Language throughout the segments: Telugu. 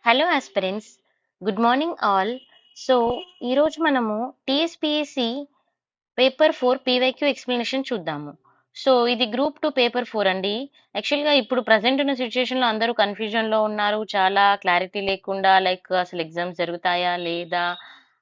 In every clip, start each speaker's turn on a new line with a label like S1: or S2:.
S1: Hello aspirants, good morning all. So ఈరోజు మనము టీఎస్పీఎస్సి పేపర్ 4 పీవైక్యూ ఎక్స్ప్లెనేషన్ చూద్దాము. సో ఇది గ్రూప్ 2 పేపర్ 4 అండి. యాక్చువల్గా ఇప్పుడు ప్రజెంట్ ఉన్న సిచ్యుయేషన్లో అందరూ కన్ఫ్యూజన్లో ఉన్నారు, చాలా క్లారిటీ లేకుండా లైక్ అసలు ఎగ్జామ్స్ జరుగుతాయా లేదా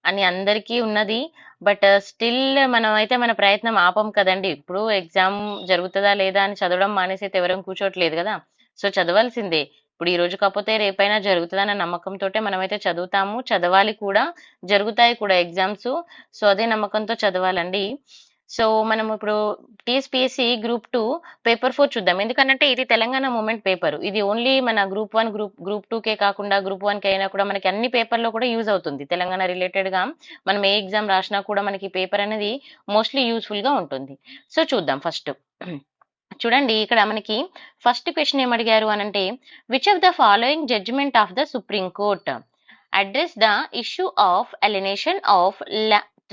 S1: అని అందరికీ ఉన్నది. బట్ స్టిల్ మనం అయితే మన ప్రయత్నం ఆపం కదండి. ఇప్పుడు ఎగ్జామ్ జరుగుతుందా లేదా అని చదవడం మానేసి అయితే ఎవరం కూర్చోట్లేదు కదా. సో చదవాల్సిందే. ఇప్పుడు ఈ రోజు కాకపోతే రేపైనా జరుగుతుందన్న నమ్మకంతోటే మనమైతే చదువుతాము, చదవాలి కూడా, జరుగుతాయి కూడా ఎగ్జామ్స్. సో అదే నమ్మకంతో చదవాలండి. సో మనం ఇప్పుడు టీఎస్పీఎస్సి గ్రూప్ 2 పేపర్ 4 చూద్దాం. ఎందుకంటే ఇది తెలంగాణ మూమెంట్ పేపర్. ఇది ఓన్లీ మన గ్రూప్ 1 గ్రూప్ 2 కే కాకుండా గ్రూప్ 1 కి అయినా కూడా మనకి అన్ని పేపర్లో కూడా యూజ్ అవుతుంది. తెలంగాణ రిలేటెడ్ గా మనం ఏ ఎగ్జామ్ రాసినా కూడా మనకి పేపర్ అనేది మోస్ట్లీ యూస్ఫుల్ గా ఉంటుంది. సో చూద్దాం ఫస్ట్. చూడండి, ఇక్కడ మనకి ఫస్ట్ క్వశ్చన్ ఏమడిగారు అనంటే, which of the following judgement of the supreme court address the issue of alienation of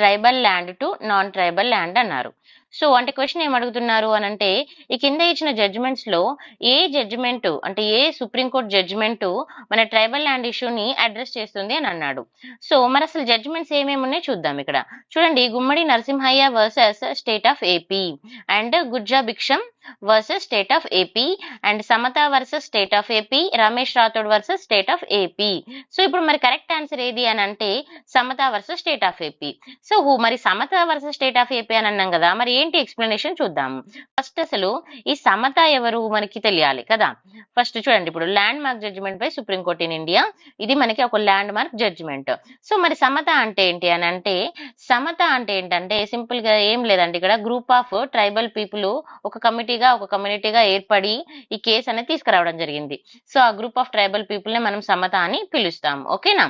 S1: tribal land to non tribal land అన్నారు. సో అంటే క్వశ్చన్ ఏమడుగుతున్నారు అనంటే, ఈ కింద ఇచ్చిన జడ్జిమెంట్స్ లో ఏ జడ్జిమెంట్ అంటే ఏ సుప్రీంకోర్టు జడ్జిమెంట్ మన ట్రైబల్ ల్యాండ్ ఇష్యూని అడ్రస్ చేస్తుంది అని అన్నాడు. సో మరి అసలు జడ్జిమెంట్స్ ఏమేమి ఉన్నాయో చూద్దాం. ఇక్కడ చూడండి, Gummadi Narasimhaiah versus state of AP and Gujja Bhiksham versus state of AP and Samatha versus state of AP, Ramesh Rathod versus state of AP. So ఇప్పుడు మరి కరెక్ట్ ఆన్సర్ ఏది అని అంటే Samatha versus state of AP. So మరి Samatha versus state of AP అని అన్నాం కదా, మరి ఏంటి ఎక్స్ప్లెనేషన్ చూద్దాము. ఫస్ట్ అసలు ఈ సమత ఎవరు మనకి తెలియాలి కదా. ఫస్ట్ చూడండి, ఇప్పుడు landmark judgement by supreme court in India, ఇది మనకి ఒక ల్యాండ్ మార్క్ జడ్జిమెంట్. సో మరి సమత అంటే ఏంటి అని అంటే, సమత అంటే ఏంటంటే సింపుల్ గా ఏం లేదండి, ఇక్కడ గ్రూప్ ఆఫ్ ట్రైబల్ పీపుల్ ఒక కమ్యూనిటీగా ఏర్పడి ఈ కేసు అనేది తీసుకురావడం జరిగింది. సో ఆ గ్రూప్ ఆఫ్ ట్రైబల్ పీపుల్ ని మనం సమత అని పిలుస్తాము. ఓకేనా.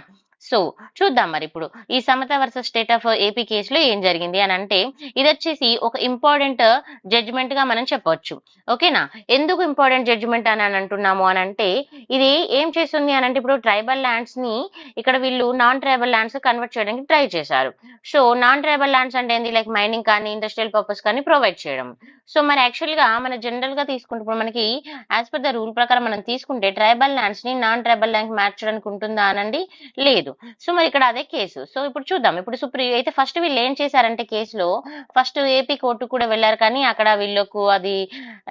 S1: సో చూద్దాం మరి ఇప్పుడు ఈ Samatha versus state of AP కేసులో ఏం జరిగింది అని అంటే, ఇది వచ్చేసి ఒక ఇంపార్టెంట్ జడ్జిమెంట్ గా మనం చెప్పొచ్చు. ఓకేనా. ఎందుకు ఇంపార్టెంట్ జడ్జిమెంట్ అని అంటున్నాము అని అంటే, ఇది ఏం చేస్తుంది అని అంటే, ఇప్పుడు ట్రైబల్ ల్యాండ్స్ ని ఇక్కడ వీళ్ళు నాన్ ట్రైబల్ ల్యాండ్స్ కన్వర్ట్ చేయడానికి ట్రై చేశారు. సో నాన్ ట్రైబల్ ల్యాండ్స్ అంటే ఏంది, లైక్ మైనింగ్ కానీ ఇండస్ట్రియల్ పర్పస్ కానీ ప్రొవైడ్ చేయడం. సో మరి యాక్చువల్ గా మన జనరల్ గా తీసుకుంటే ఇప్పుడు మనకి యాజ్ పర్ ద రూల్ ప్రకారం మనం తీసుకుంటే ట్రైబల్ ల్యాండ్స్ ని నాన్ ట్రైబల్ ల్యాండ్ మార్చడానికి ఉంటుందా అనండి, లేదు. సో మరి ఇక్కడ అదే కేసు. సో ఇప్పుడు చూద్దాం, ఇప్పుడు అయితే ఫస్ట్ వీళ్ళు ఏం చేశారంటే కేసులో ఫస్ట్ ఏపీ కోర్టు కూడా వెళ్ళారు, కానీ అక్కడ వీళ్ళకు అది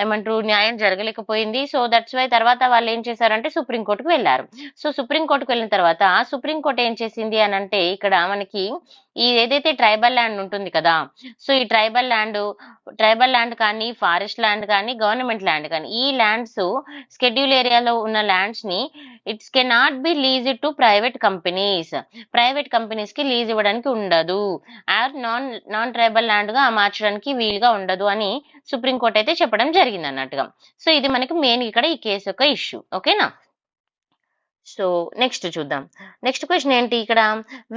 S1: ఏమంటారు న్యాయం జరగలేకపోయింది. సో దట్స్ వై తర్వాత వాళ్ళు ఏం చేశారంటే సుప్రీంకోర్టుకు వెళ్ళారు. సో సుప్రీంకోర్టుకు వెళ్ళిన తర్వాత సుప్రీంకోర్టు ఏం చేసింది అని అంటే, ఇక్కడ మనకి ఈ ఏదైతే ట్రైబల్ ల్యాండ్ ఉంటుంది కదా, సో ఈ ట్రైబల్ ల్యాండ్ కానీ ఫారెస్ట్ ల్యాండ్ కానీ గవర్నమెంట్ ల్యాండ్ కానీ ఈ ల్యాండ్స్ షెడ్యూల్ ఏరియాలో ఉన్న ల్యాండ్స్ ని it's cannot be lease to private companies కి లీజ్ ఇవ్వడానికి ఉండదు, ఆర్ నాన్ ట్రైబల్ ల్యాండ్ గా మార్చడానికి వీలుగా ఉండదు అని సుప్రీంకోర్టు అయితే చెప్పడం జరిగింది అన్నట్టుగా. సో ఇది మనకి మెయిన్ ఇక్కడ ఈ కేసు యొక్క ఇష్యూ. ఓకేనా. సో నెక్స్ట్ చూద్దాం. నెక్స్ట్ క్వశ్చన్ ఏంటి ఇక్కడ,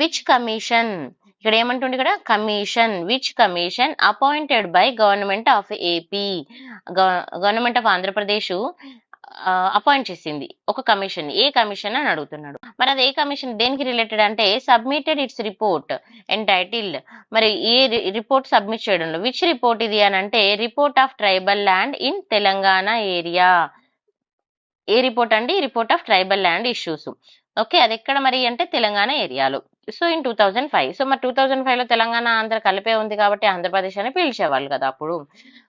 S1: విచ్ కమిషన్, ఇక్కడ ఏమంటుంది ఇక్కడ commission, which commission appointed by government of AP, government of Andhra Pradesh appoint చేసింది ఒక కమిషన్, ఏ కమిషన్ అని అడుగుతున్నాడు. మరి అది ఏ కమిషన్, దేనికి రిలేటెడ్ అంటే సబ్మిటెడ్ ఇట్స్ రిపోర్ట్ ఎంటైటిల్డ్, మరి ఏ రిపోర్ట్ సబ్మిట్ చేయడంలో, విచ్ రిపోర్ట్ ఇది అని అంటే report of tribal land in Telangana area. A report అండి, report of tribal land issues. Okay, అది ఎక్కడ మరి అంటే తెలంగాణ ఏరియాలో. So in 2005. సో మరి 2005 లో తెలంగాణ ఆంధ్ర కలిపే ఉంది కాబట్టి ఆంధ్రప్రదేశ్ అని పిలిచేవాళ్ళు కదా అప్పుడు,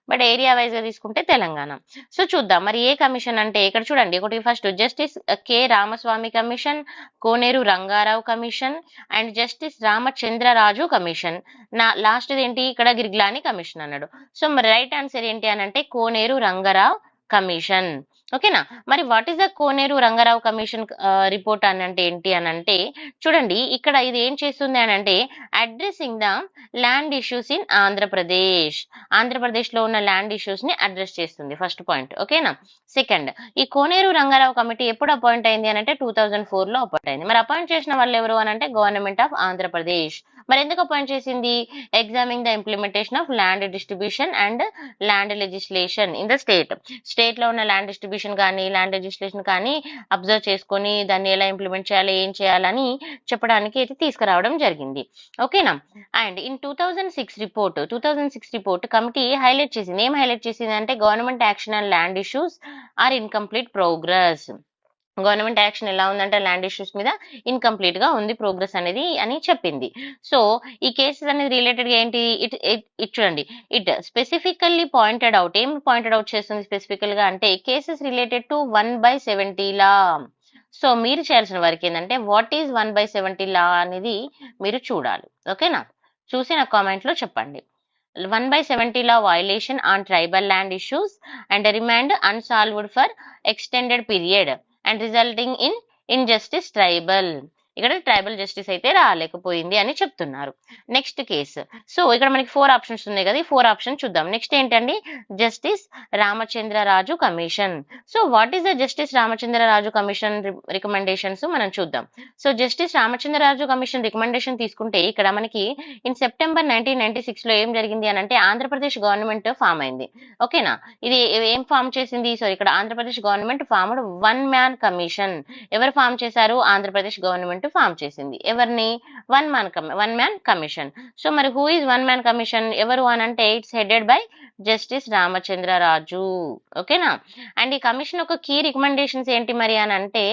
S1: బట్ ఏరియా వైజ్ గా తీసుకుంటే తెలంగాణ. సో చూద్దాం మరి ఏ కమిషన్ అంటే, ఇక్కడ చూడండి ఒకటి first justice K Ramaswamy commission, Koneru Rangarao commission and justice Ramachandra Raju commission. Last ఏంటి ఇక్కడ గిర్గ్లాని కమిషన్ అన్నాడు. సో మరి రైట్ ఆన్సర్ ఏంటి అని అంటే కోనేరు రంగారావు కమిషన్. ఓకేనా. మరి what is the Koneru Rangarao commission report అని అంటే ఏంటి అని అంటే, చూడండి ఇక్కడ ఇది ఏం చేస్తుంది అని అంటే addressing the land issues in Andhra Pradesh లో ఉన్న ల్యాండ్ ఇష్యూస్ ని అడ్రస్ చేస్తుంది, ఫస్ట్ పాయింట్. ఓకేనా. సెకండ్, ఈ కోనేరు రంగారావు కమిటీ ఎప్పుడు అపాయింట్ అయింది అని అంటే 2004 లో అపాయింట్ అయింది. మరి అపాయింట్ చేసిన వాళ్ళు ఎవరు అని అంటే గవర్నమెంట్ ఆఫ్ ఆంధ్రప్రదేశ్. మరి ఎందుకు అపాయింట్ చేసింది, examining the implementation of land distribution and land legislation in the state లో ఉన్న ల్యాండ్ డిస్ట్రిబ్యూషన్ కానీ ల్యాండ్ లెజిస్లేషన్ కానీ అబ్జర్వ్ చేసుకొని దాన్ని ఎలా ఇంప్లిమెంట్ చేయాలి, ఏం చేయాలని చెప్పడానికి అయితే తీసుకురావడం జరిగింది. ఓకేనా. And in 2006 report committee highlight చేసింది, ఏం హైలైట్ చేసింది అంటే government action and land issues are incomplete progress. Government action ఎలా ఉందంటే ల్యాండ్ ఇష్యూస్ మీద ఇన్కంప్లీట్ గా ఉంది ప్రోగ్రెస్ అనేది అని చెప్పింది. సో ఈ కేసెస్ అనేది రిలేటెడ్ గా ఏంటి, ఇట్ చూడండి, ఇట్ స్పెసిఫికల్లీ పాయింటెడ్ అవుట్, ఏం పాయింటెడ్ అవుట్ చేస్తుంది స్పెసిఫికల్ గా అంటే cases related to 1/70 law. So మీరు చేయాల్సిన వర్క్ ఏంటంటే వాట్ ఈజ్ 1/70 లా అనేది మీరు చూడాలి. ఓకేనా, చూసి నాకు కామెంట్ లో చెప్పండి. 1/70 law violation on tribal land issues and remained unsolved for extended period and resulting in injustice tribal. ఇక్కడ ట్రైబల్ జస్టిస్ అయితే రాలేకపోయింది అని చెప్తున్నారు. నెక్స్ట్ కేసు, సో ఇక్కడ మనకి 4 ఆప్షన్స్ ఉన్నాయి కదా, ఈ 4 ఆప్షన్ చూద్దాం. నెక్స్ట్ ఏంటండి, justice Ramachandra Raju commission. So what is the justice Ramachandra Raju commission recommendations మనం చూద్దాం. So justice Ramachandra Raju commission recommendation తీసుకుంటే ఇక్కడ మనకి ఇన్ సెప్టెంబర్ 1996 లో ఏం జరిగింది అని అంటే ఆంధ్రప్రదేశ్ గవర్నమెంట్ ఫామ్ అయింది. ఓకేనా, ఇది ఏం ఫామ్ చేసింది, సో ఇక్కడ Andhra Pradesh government formed 1 man commission. ఎవరు ఫామ్ చేశారు, ఆంధ్రప్రదేశ్ గవర్నమెంట్ ఫామ్ చేసింది. ఎవరిని, 1 మ్యాన్ కమిషన్. సో మరి హూ ఈజ్ 1 మ్యాన్ కమిషన్, ఎవరు అని అంటే it's headed by justice Ramachandra Raju. ఓకేనా, అండ్ ఈ కమిషన్ యొక్క కీ రికమెండేషన్స్ ఏంటి మరి అని అంటే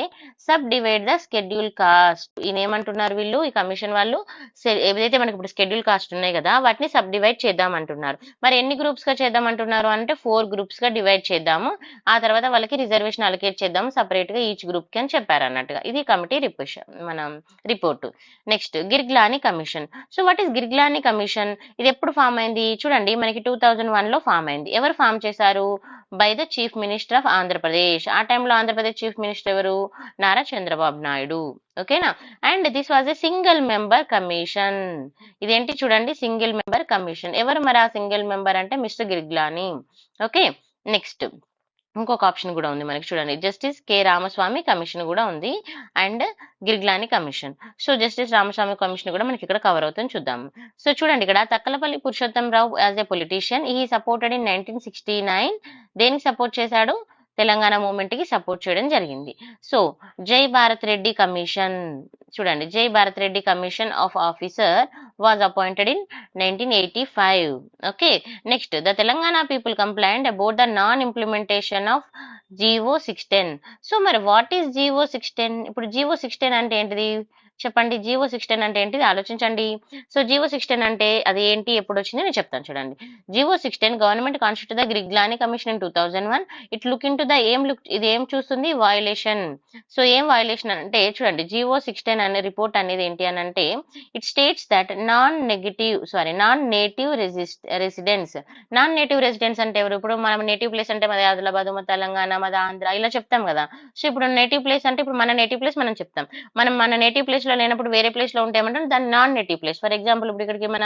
S1: sub divide the schedule cost. ఈయన ఏమంటున్నారు వీళ్ళు, ఈ కమిషన్ వాళ్ళు, ఏదైతే మనకి ఇప్పుడు స్కెడ్యూల్ కాస్ట్ ఉన్నాయి కదా వాటిని సబ్ డివైడ్ చేద్దాం అంటున్నారు. మరి ఎన్ని గ్రూప్స్ గా చేద్దాం అంటున్నారు అంటే 4 గ్రూప్స్ గా డివైడ్ చేద్దాము, ఆ తర్వాత వాళ్ళకి రిజర్వేషన్ అలొకేట్ చేద్దాము సపరేట్ గా ఈచ్ గ్రూప్ కి అని చెప్పారు అన్నట్టుగా. ఇది కమిటీ మన report. Next Girglani commission. So what is Girglani commission, ఇది ఎప్పుడు ఫామ్ అయింది చూడండి, మనకి 2001 లో ఫామ్ అయింది. ఎవరు ఫామ్ చేశారు, by the chief minister of Andhra Pradesh. ఆ టైంలో ఆంధ్రప్రదేశ్ చీఫ్ మినిస్టర్ ఎవరు, నారా చంద్రబాబు నాయుడు. ఓకేనా, and this was a single member commission. ఇదేంటి చూడండి, సింగిల్ మెంబర్ కమిషన్. ఎవరు మరి ఆ సింగిల్ మెంబర్ అంటే మిస్టర్ గిర్గ్లాని. ఓకే, నెక్స్ట్ ఇంకొక ఆప్షన్ కూడా ఉంది మనకి చూడండి, జస్టిస్ కె రామస్వామి కమిషన్ కూడా ఉంది and Girglani commission. So justice Ramaswamy commission కూడా మనకి ఇక్కడ కవర్ అవుతుంది, చూద్దాం. సో చూడండి, ఇక్కడ తక్కలపల్లి పురుషోత్తం రావు యాజ్ ఎ పొలిటీషియన్ ఈ సపోర్టెడ్ ఇన్ 1969. దేనికి సపోర్ట్ చేశాడు, తెలంగాణ మూవ్మెంట్ కి సపోర్ట్ చేయడం జరిగింది. సో జై భారత్ రెడ్డి కమిషన్, చూడండి, జై Bharat Reddy commission of officer was appointed in 1985. Okay, next the Telangana people complained about the non-implementation of GO 610. So మరి వాట్ ఈస్ GO 610, ఇప్పుడు GO 610 అంటే ఏంటిది చెప్పండి, GO 610 అంటే ఏంటిది ఆలోచించండి. సో GO 610 అంటే అది ఏంటి, ఎప్పుడు వచ్చింది నేను చెప్తాను చూడండి. GO 610 government constitute the Girglani commission in 2001. It look in to the ఇది ఏం చూస్తుంది, వయలేషన్. సో ఏం వయలేషన్ అంటే చూడండి, GO 610 అనే రిపోర్ట్ అనేది ఏంటి అని అంటే it states that non native residents. Non native residents అంటే ఎవరు, ఇప్పుడు మనం నేటివ్ ప్లేస్ అంటే మాది ఆదిలాబాద్, మా తెలంగాణ, మాది ఆంధ్ర ఇలా చెప్తాం కదా. సో ఇప్పుడు నేటివ్ ప్లేస్ అంటే ఇప్పుడు మన నేటివ్ ప్లేస్ మనం చెప్తాం. మన నేటివ్ ప్లేస్ లో లేనప్పుడు వేరే ప్లేస్ లో ఉంటే ఏమంటాం, దాన్ని non native place. For example ఇప్పుడు ఇక్కడికి మన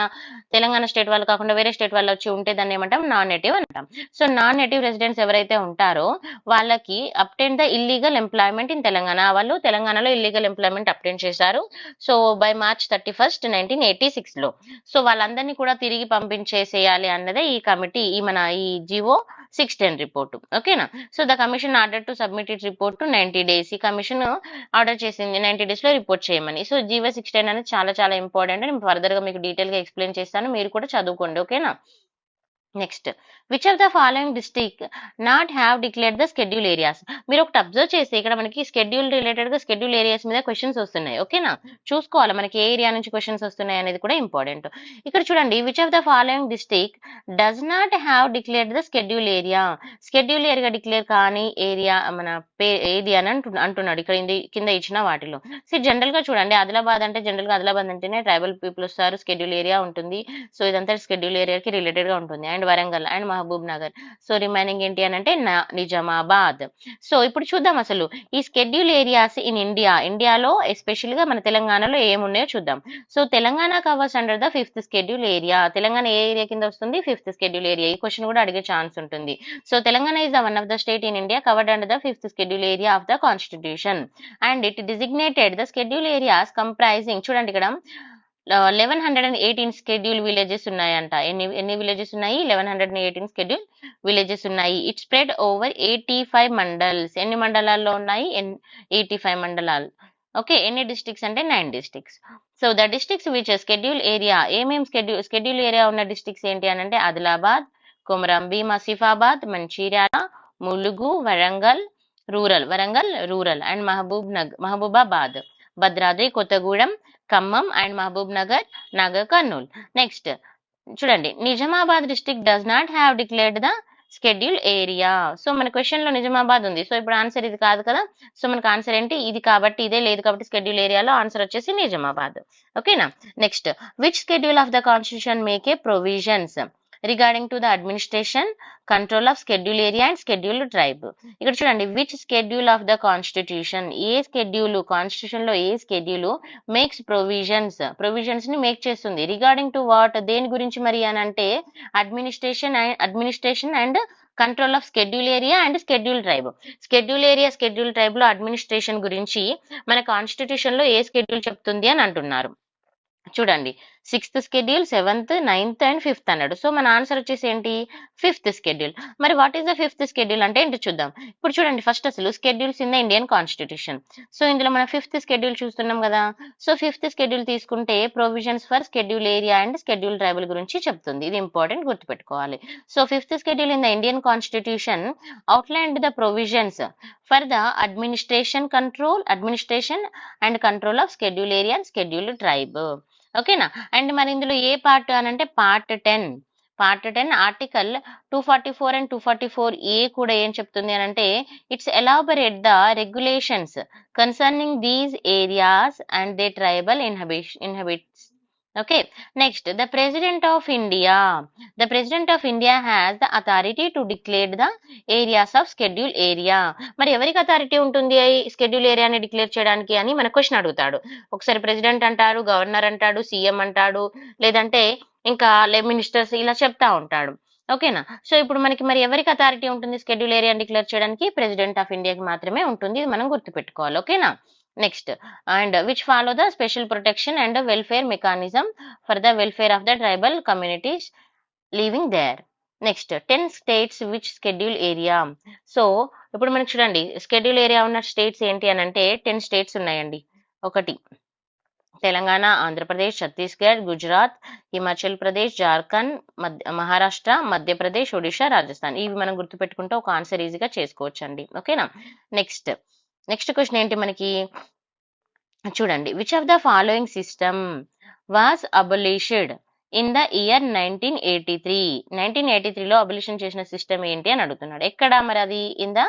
S1: తెలంగాణ స్టేట్ వాళ్ళు కాకుండా వేరే స్టేట్ వాళ్ళు వచ్చి ఉంటే దాన్ని ఏమంటాం, నాన్ నేటివ్ అంటాం. సో నాన్ నేటివ్ రెసిడెంట్స్ ఎవరైతే ఉంటారో వాళ్ళకి అప్టెండ్ the illegal employment in Telangana, వాళ్ళు తెలంగాణలో ఇల్లీగల్ ఎంప్లాయ్మెంట్ అప్టెండ్ చేశారు. సో బై March 31st, 1986 లో. సో వాళ్ళందరినీ కూడా తిరిగి పంపించేసేయాలి అన్నదే ఈ కమిటీ ఈ GO 610 రిపోర్ట్. ఓకేనా, so the commission order to submit it report to 90 days. ఈ కమిషన్ ఆర్డర్ చేసింది 90 days లో రిపోర్ట్ చేయమని. సో GO 610 అనేది చాలా చాలా ఇంపార్టెంట్, నేను ఫర్దర్ గా మీకు డీటెయిల్ గా ఎక్స్ప్లెయిన్ చేస్తాను, మీరు కూడా చదువుకోండి. ఓకేనా, next which of the following district not have declared the schedule areas. మీరు ఒకటి అబ్జర్వ్ చేస్తే ఇక్కడ మనకి షెడ్యూల్ రిలేటెడ్ గా షెడ్యూల్ ఏరియాస్ మీద క్వశ్చన్స్ వస్తున్నాయి. ఓకేనా, చూసుకోవాలి మనకి ఏ ఏరియా నుంచి క్వశ్చన్స్ వస్తున్నాయి అనేది కూడా ఇంపార్టెంట్. ఇక్కడ చూడండి, which of the following district does not have declared the schedule area. Schedule area declare కాని ఏరియా మన ఏది అని అంటున్నాడు ఇక్కడ కింద ఇచ్చిన వాటిలో. సో జనరల్ గా చూడండి, ఆదిలాబాద్ అంటే జనరల్ గా ఆదిలాబాద్ అంటేనే ట్రైబల్ పీపుల్ వస్తారు, షెడ్యూల్ ఏరియా ఉంటుంది. సో ఇదంతా షెడ్యూల్ ఏరియాకి రిలేటెడ్ గా ఉంటుంది. And Warangal and Mahabubnagar. So remaining ఏంటి అని అంటే నిజామాబాద్. సో ఇప్పుడు చూద్దాం అసలు ఈ షెడ్యూల్ ఏరియాస్ ఇన్ ఇండియాలో ఎస్పెషల్ గా మన తెలంగాణలో ఏమున్నాయో చూద్దాం. So Telangana covers under the 5th schedule area. Telangana ఏ ఏరియా కింద వస్తుంది, 5th షెడ్యూల్ ఏరియా. ఈ క్వశ్చన్ కూడా అడిగే ఛాన్స్ ఉంటుంది. So Telangana is the one of the state in India covered under the 5th schedule area of the constitution and it designated the schedule areas comprising చూడండి ఇక్కడ 1118 schedule villages ఉన్నాయంట. ఎన్ని villages ఉన్నాయి, 1118 schedule villages ఉన్నాయి. It spread over 85 mandals. ఎన్ని మండలాల్లో ఉన్నాయి, 85 మండలాలు. ఓకే, ఎన్ని డిస్ట్రిక్ట్స్ అంటే 9 districts. So the districts which schedule area, ఏమేం షెడ్యూల్ ఏరియా ఉన్న డిస్ట్రిక్ట్స్ ఏంటి అని అంటే Adilabad, Komaram Bheem Asifabad, Mancherial, Mulugu, Warangal, rural, Warangal rural and Mahabubabad, Bhadradri Kothagudem, Khammam and Mahabubnagar, Nagarkurnool. Next చూడండి, Nizamabad district does not have declared the schedule area. So మన క్వశ్చన్ లో నిజామాబాద్ ఉంది, సో ఇప్పుడు ఆన్సర్ ఇది కాదు కదా, సో మనకు ఆన్సర్ ఏంటి, ఇది కాబట్టి ఇదే లేదు కాబట్టి షెడ్యూల్ ఏరియాలో ఆన్సర్ వచ్చేసి నిజామాబాద్. ఓకేనా. Next, which schedule of the constitution make a provisions regarding to the administration, control of schedule area and schedule tribe. ఇక్కడ చూడండి, which schedule of the constitution, A schedule, constitution లో ఏ షెడ్యూల్ మేక్స్ ప్రొవిజన్స్ ని మేక్ చేస్తుంది, రిగార్డింగ్ టు వాట్, దేని గురించి మరి అని అంటే administration and control of schedule area and schedule tribe. Schedule area schedule tribe లో అడ్మినిస్ట్రేషన్ గురించి మన కాన్స్టిట్యూషన్ లో ఏ షెడ్యూల్ చెప్తుంది అని అంటున్నారు. చూడండి, 6th schedule, 7th, 9th and 5th అన్నాడు. సో మన ఆన్సర్ వచ్చేసి ఏంటి, 5th షెడ్యూల్. మరి what is the 5th schedule అంటే ఏంటి చూద్దాం. ఇప్పుడు చూడండి, ఫస్ట్ అసలు schedules in the Indian constitution. So ఇందులో మనం 5th షెడ్యూల్ చూస్తున్నాం కదా. సో 5th షెడ్యూల్ తీసుకుంటే provisions for schedule area and schedule tribal గురించి చెప్తుంది. ఇది ఇంపార్టెంట్, గుర్తుపెట్టుకోవాలి. So 5th schedule in the Indian constitution outlined the provisions for the administration and control of schedule area and schedule tribe. ఓకేనా. అండ్ మరి ఇందులో ఏ పార్ట్ అని అంటే పార్ట్ 10 ఆర్టికల్ 244 అండ్ 244A కూడా ఏం చెప్తుంది అని అంటే, it's elaborate the regulations concerning these areas and they tribal inhabits. Okay, next, the president of India has the authority to declare the areas of schedule area. మరి ఎవరికి అథారిటీ ఉంటుంది షెడ్యూల్ ఏరియాని డిక్లేర్ చేయడానికి అని మన క్వశ్చన్ అడుగుతాడు. ఒకసారి ప్రెసిడెంట్ అంటారు, గవర్నర్ అంటాడు, సీఎం అంటాడు, లేదంటే ఇంకా మినిస్టర్స్ ఇలా చెప్తా ఉంటాడు. ఓకేనా. సో ఇప్పుడు మనకి మరి ఎవరికి అథారిటీ ఉంటుంది షెడ్యూల్ ఏరియాని డిక్లేర్ చేయడానికి, ప్రెసిడెంట్ ఆఫ్ ఇండియాకి మాత్రమే ఉంటుంది. ఇది మనం గుర్తుపెట్టుకోవాలి. ఓకేనా. Next, and which follow the special protection and the welfare mechanism for the welfare of the tribal communities living there. Next, 10 states which schedule area. So ఇప్పుడు మనకి చూడండి, షెడ్యూల్ ఏరియా ఉన్న స్టేట్స్ ఏంటి అని అంటే 10 స్టేట్స్ ఉన్నాయండి. ఒకటి తెలంగాణ, ఆంధ్రప్రదేశ్, ఛత్తీస్గఢ్, గుజరాత్, హిమాచల్ ప్రదేశ్, జార్ఖండ్, మహారాష్ట్ర, మధ్యప్రదేశ్, ఒడిశా, రాజస్థాన్. ఇవి మనం గుర్తుపెట్టుకుంటే ఒక ఆన్సర్ ఈజీగా చేసుకోవచ్చు అండి. ఓకేనా. నెక్స్ట్ క్వశ్చన్ ఏంటి మనకి చూడండి, which of the following system was abolished in the year 1983 లో అబలిషన్ చేసిన సిస్టమ్ ఏంటి అని అడుగుతున్నాడు. ఎక్కడ మరి అది, in the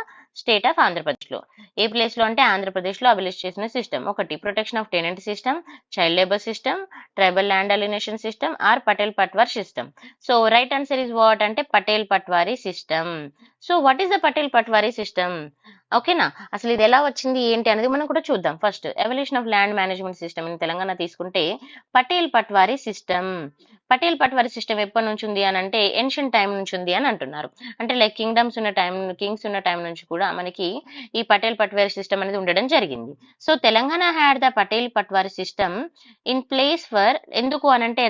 S1: state of Andhra Pradesh లో. ఏ ప్లేస్ లో అంటే ఆంధ్రప్రదేశ్ లో అబలిష్ చేసిన సిస్టమ్. ఒకటి protection of tenant system, child labour system, tribal land alienation system or Patel Patwar system. So right answer is what అంటే Patel Patwari system. So what is the Patel Patwari system. ఓకేనా. అసలు ఇది ఎలా వచ్చింది ఏంటి అనేది మనం కూడా చూద్దాం. First, evolution of land management system in Telangana తీసుకుంటే పటేల్ పట్వారీ సిస్టమ్ ఎప్పటి నుంచి ఉంది అని అంటే ఏన్షియంట్ టైం నుంచి ఉంది అని అంటున్నారు. అంటే లైక్ కింగ్స్ ఉన్న టైం నుంచి కూడా మనకి ఈ పటేల్ పట్వారీ సిస్టమ్ అనేది ఉండడం జరిగింది. So Telangana had the Patel Patwari system in place for ఎందుకు అనంటే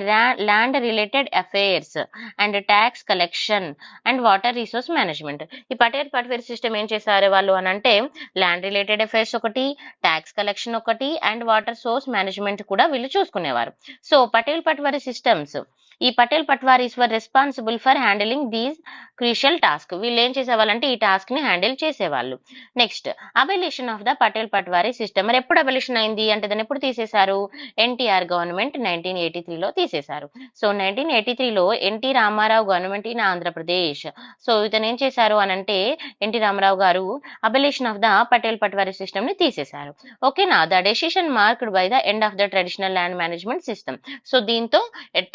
S1: land related affairs and tax collection and water resource management. ఈ పటేల్ పట్వారీ సిస్టమ్ ఏం చేశారు వాళ్ళు అని అంటే ల్యాండ్ రిలేటెడ్ అఫైర్స్ ఒకటి, ట్యాక్స్ కలెక్షన్ ఒకటి అండ్ వాటర్ సోర్స్ మేనేజ్మెంట్ కూడా వీళ్ళు చూసుకునేవారు. సో పటేల్ పట్వారీ సిస్టమ్స్, ఈ Patel Patwaris were responsible for handling these crucial task. వీళ్ళు ఏం చేసేవాళ్ళంటే ఈ టాస్క్ ని హ్యాండిల్ చేసేవాళ్ళు. Next, abolition of the Patel Patwari system. మరి ఎప్పుడు అబలిషన్ అయింది అంటే దాన్ని ఎప్పుడు తీసేశారు, ఎన్టీఆర్ గవర్నమెంట్ 1983లో తీసేశారు. సో 1983లో NT Rama Rao government in Andhra Pradesh. So ఇతను ఏం చేశారు అనంటే NT Rama Rao garu abolition of the Patel Patwari system ని తీసేశారు. ఓకేనా. The decision marked by the end of the traditional land management system. So దీంతో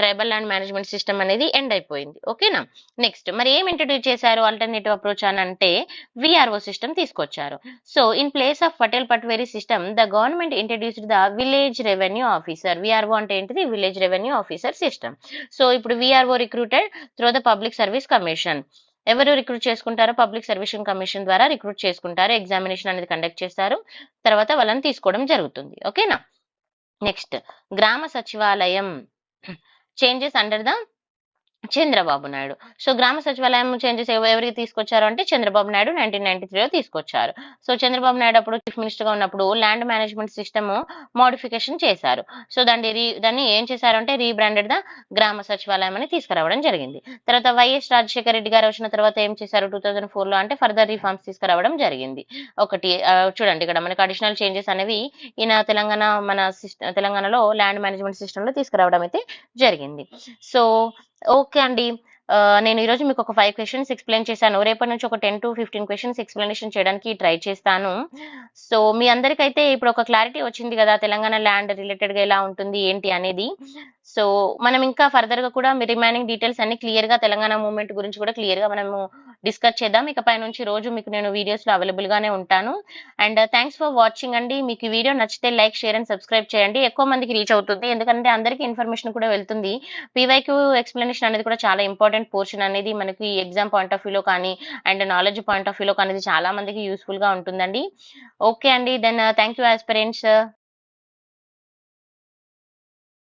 S1: ట్రైబల్ ల్యాండ్ మేనేజ్మెంట్ సిస్టమ్ అనేది ఎండ్ అయిపోయింది. ఓకేనా. నెక్స్ట్, మరి ఏం ఇంట్రడ్యూస్ చేశారు ఆల్టర్నేటివ్ అప్రోచ్ అని అంటే విఆర్ఓ సిస్టమ్ తీసుకొచ్చారు. So in place of Patel Patwari system the government introduced the village revenue officer. VRO అంటే ఏంటిది, village revenue officer system. So ఇప్పుడు VRO recruited through the public service commission. ఎవరు రిక్రూట్ చేసుకుంటారో పబ్లిక్ సర్వీస్ కమిషన్ ద్వారా రిక్రూట్ చేసుకుంటారు. ఎగ్జామినేషన్ అనేది కండక్ట్ చేస్తారు, తర్వాత వాళ్ళని తీసుకోవడం జరుగుతుంది. ఓకేనా. Next, Grama Sachivalayam changes under the Chandrababu Naidu. So, Grama Sachivalayam changes ఎవరికి తీసుకొచ్చారు అంటే చంద్రబాబు నాయుడు 1993లో తీసుకొచ్చారు. సో, చంద్రబాబు నాయుడు అప్పుడు చీఫ్ మినిస్టర్‌గా ఉన్నప్పుడు ల్యాండ్ మేనేజ్మెంట్ సిస్టమ్ మోడిఫికేషన్ చేశారు. సో, దాన్ని ఏం చేశారంటే రీబ్రాండెడ్ ద గ్రామ సచివాలయం అని తీసుకురావడం జరిగింది. తర్వాత వైఎస్ రాజశేఖర రెడ్డి గారు వచ్చిన తర్వాత ఏం చేశారు 2004లో అంటే ఫర్దర్ రిఫార్మ్స్ తీసుకురావడం జరిగింది. ఒకటి చూడండి ఇక్కడ మనకు అడిషనల్ చేంజెస్ అనేవి ఈయన తెలంగాణలో ల్యాండ్ మేనేజ్మెంట్ సిస్టమ్‌లో తీసుకురావడం అయితే జరిగింది. సో, ఓకే అండి. నేను ఈరోజు మీకు ఒక 5 క్వెషన్స్ ఎక్స్‌ప్లెయిన్ చేశాను. రేపటి నుంచి ఒక 10-15 క్వెషన్స్ ఎక్స్‌ప్లనేషన్ చేయడానికి ట్రై చేస్తాను. సో, మీ అందరికైతే ఇప్పుడు ఒక క్లారిటీ వచ్చింది గదా! తెలంగాణ ల్యాండ్ రిలేటెడ్‌గా ఎలా ఉంటుంది, ఏంటి అనేది. సో, మనం ఇంకా ఫర్దర్‌గా కూడా రిమైనింగ్ డీటెయిల్స్ అన్నీ క్లియర్‌గా తెలంగాణ మూవ్‌మెంట్ గురించి కూడా క్లియర్‌గా మనము డిస్కస్ చేద్దాం. ఇకపై నుంచి రోజు మీకు నేను వీడియోస్‌లో అవైలబుల్‌గానే ఉంటాను. అండ్ థాంక్స్ ఫర్ వాచింగ్ అండి. మీకు ఈ వీడియో నచ్చితే లైక్, షేర్ అండ్ సబ్స్క్రైబ్ చేయండి. ఎక్కువ మందికి రీచ్ అవుతుంది. ఎందుకంటే అందరికీ ఇన్ఫర్మేషన్ కూడా వెళ్తుంది. పీవైక్యూ ఎక్స్‌ప్లనేషన్ అనేది కూడా చాలా ఇంపార్టెంట్ పోర్షన్ అనేది మనకి ఎగ్జామ్ పాయింట్ ఆఫ్ వ్యూలో కానీ, అండ్ నాలెడ్జ్ పాయింట్ ఆఫ్ వ్యూలో కానీ ఇది చాలా మందికి యూజ్‌ఫుల్‌గా ఉంటుందండి. ఓకే అండి. Thank you aspirants.